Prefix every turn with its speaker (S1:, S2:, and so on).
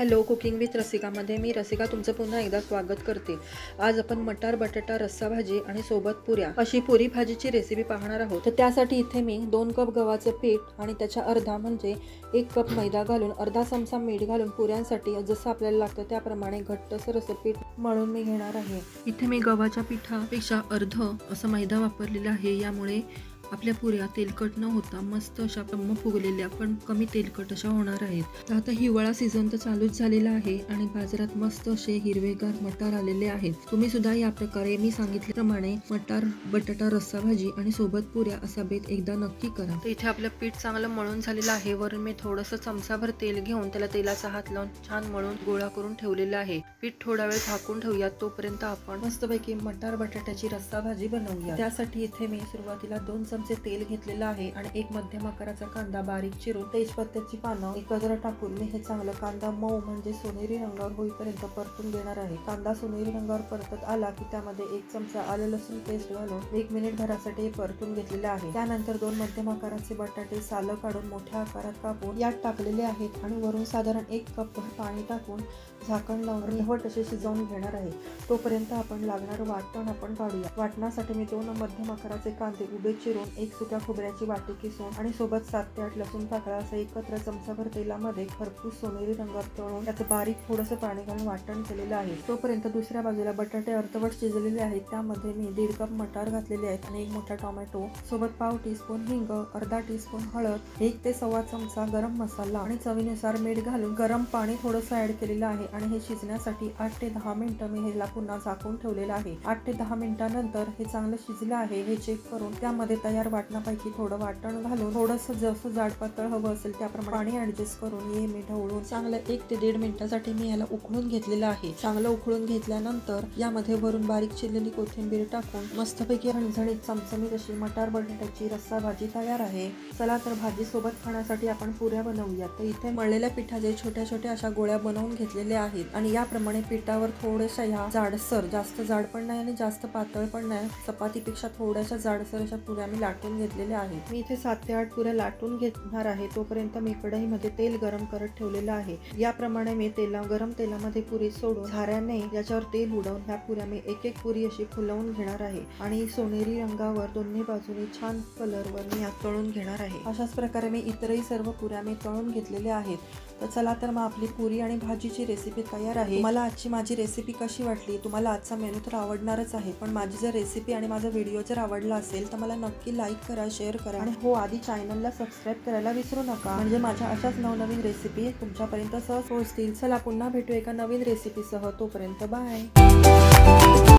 S1: Hello, cooking with रसिकामध्ये मी रसिका तुमचं पुन्हा एकदा स्वागत करते। आज आपण मटार बटाटा रस्सा भाजी आणि सोबत पुऱ्या अशी पुरी भाजीची रेसिपी पाहणार आहोत। तर त्यासाठी इथे मी 2 कप गव्हाचं पीठ आणि त्याच्या अर्धा म्हणजे 1 कप मैदा घालून अर्धा चमचा मीठ घालून पुऱ्यांसाठी जसं आपल्याला लागतं त्याप्रमाणे घट्टसर असं पीठ मळून मी घेणार आहे। इथे मी गव्हाच्या पिठापेक्षा अर्ध असं मैदा वापरलेला आहे। यामुळे आपल्या पुऱ्या तेलकट न होता मस्त अशा फुगलेल्या पण कमी तेलकट अशा होणार आहेत। तर आता हिवाळा सीझन तर चालूच झालेला आहे आणि बाजारात मस्त असे हिरवेगार मटार आलेले आहेत। तुम्ही सुद्धा या प्रकारे मी सांगितल्याप्रमाणे मटार बटाटा रस्सा भाजी आणि सोबत पुऱ्या असा बेत एकदा नक्की करा। तर इथे आपलं पीठ चांगलं मळून झालेलं आहे। वरून मी थोडंसं चमचाभर तेल घेऊन त्याला तेलाचा हात लावून छान मळून गोळा करून ठेवलेला आहे। पीठ थोडा वेळ झाकून ठेवूया, तोपर्यंत आपण मस्तपैकी मटार बटाट्याची रस्सा भाजी बनवूया। त्यासाठी इथे मी सुरुवातीला 2 चमचे तेल घेतलेलं आहे आणि एक मध्यम आकाराचा कांदा बारीक चिरून तेजपत्त्याची पानं एकत्र टाकून मी हे चांगलं कांदा मऊ म्हणजे सोनेरी रंगावर होईपर्यंत परतून घेणार आहे। कांदा सोनेरी रंगावर परतत आला की त्यामध्ये 1 चमचा आलं लसूण पेस्ट घालून 1 मिनिट भरासाठी परतून घेतलेले आहे। त्यानंतर 2 मध्यम आकाराचे बटाटे सालं काढून मोठ्या आकारात कापून यात टाकलेले आहेत आणि वरून साधारण 1 कप पाणी टाकून झाकण लावून निवट असे शिजवून घेणार आहे। तोपर्यंत आपण लागणारं वाटण आपण काढूया। वाटणासाठी मी 2 मध्यम आकाराचे कांदे उभे चिरून 1 सुक्या खोबऱ्याची वाटी किसून आणि सोबत 7 ते 8 लसूण पाकळ्या असं एकत्र चमचाभर तेलामध्ये खरपूस सोनेरी रंगात तळून त्याचं बारीक थोडंसं पाणी घालून वाटण केलेलं आहे। तोपर्यंत दुसऱ्या बाजूला बटाटे अर्धवट शिजलेले आहेत। त्यामध्ये मी 1.5 कप मटार घातलेले आहेत आणि 1 मोठा टोमॅटो सोबत पाव टीस्पून हिंग, अर्धा टीस्पून हळद, 1 ते सव्वा चमचा गरम मसाला आणि चवीनुसार मीठ घालून गरम पाणी थोडंसं ऍड केलेलं आहे आणि हे शिजण्यासाठी 8 ते 10 मिनिटं मी ह्याला पुन्हा झाकून ठेवलेलं आहे। 8 ते 10 मिनिटांनंतर हे चांगलं शिजलं आहे हे चेक करून त्यामध्ये तयार वाटणापैकी थोडं वाटण घालून थोडंसं जसं जाड पातळ हवं असेल त्याप्रमाणे पाणी ऍडजस्ट करून हे मी ढवळून चांगलं 1 ते 1.5 मिनिटासाठी मी याला उकळून घेतलेलं आहे। चांगलं उकळून घेतल्यानंतर यामध्ये वरून बारीक चिरलेली कोथिंबीर टाकून मस्तपैकी झणझणीत चमचमीत अशी मटार बटाट्याची रस्सा भाजी तयार आहे। चला तर भाजी सोबत खाण्यासाठी आपण पुऱ्या बनवूया। तर इथे मळलेल्या पिठाचे छोट्या छोट्या अशा गोळ्या बनवून घेतलेल्या आहेत आणि याप्रमाणे पिठावर थोड्याशा ह्या जाडसर, जास्त जाड पण नाही आणि जास्त पातळ पण नाही, चपातीपेक्षा थोड्याशा जाडसर अशा पुऱ्या मी लाटून घेतलेल्या आहेत। मी इथे 7 ते 8 पुऱ्या लाटून घेणार आहे। तोपर्यंत मी कढईमध्ये तेल गरम करत ठेवलेलं आहे। याप्रमाणे मी गरम तेलामध्ये पुरी सोडून झाऱ्याने याच्यावर तेल उडवून ह्या पुऱ्या मी एक एक पुरी अशी फुलवून घेणार आहे आणि सोनेरी रंगावर दोन्ही बाजूने छान कलरवर मी यात तळून घेणार आहे। अशाच प्रकारे मी इतरही सर्व पुऱ्या मी तळून घेतलेल्या आहेत। तर चला तर मग आपली पुरी आणि भाजीची रेसिपी तयार आहे। मला आजची माझी रेसिपी कशी वाटली? तुम्हाला आजचा मेनू तर आवडणारच आहे, पण माझी जर रेसिपी आणि माझा व्हिडिओ जर आवडला असेल तर मला नक्की लाईक करा, शेअर करा आणि हो, आधी चॅनलला सबस्क्राईब करायला विसरू नका, म्हणजे माझ्या अशाच नवनवीन रेसिपी तुमच्यापर्यंत सहज पोहोचतील। चला पुन्हा भेटू एका नवीन रेसिपीसह, तोपर्यंत बाय।